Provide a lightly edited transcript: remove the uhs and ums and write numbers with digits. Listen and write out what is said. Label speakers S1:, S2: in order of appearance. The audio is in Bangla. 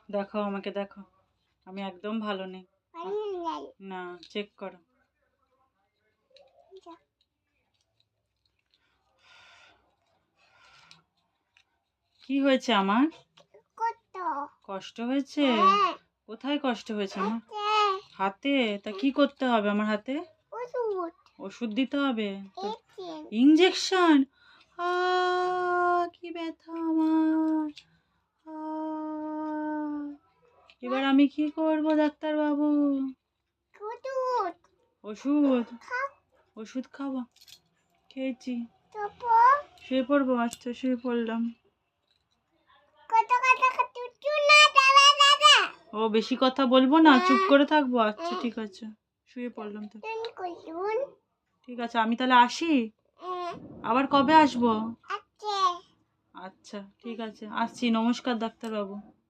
S1: দেখো আমাকে, দেখো আমি একদম ভালো নেই। না, চেক করো। কি হয়েছে আমার? কষ্ট হয়েছে? কোথায় কষ্ট হয়েছে আমার? হাতে? তা কি করতে হবে আমার হাতে? ওষুধ দিতে হবে? ইঞ্জেকশন? কি ব্যথা আমার! এবার আমি কি করব ডাক্তার বাবু? ওষুধ? ওষুধ খাবো? খেয়েছি। শুয়ে পড়বো? আচ্ছা, শুয়ে পড়লাম। ও, বেশি কথা বলবো না, চুপ করে থাকবো? আচ্ছা ঠিক আছে, শুয়ে পড়লাম তো। ঠিক আছে, আমি তাহলে আসি? আবার কবে আসবো? আচ্ছা ঠিক আছে, আসছি। নমস্কার ডাক্তার বাবু।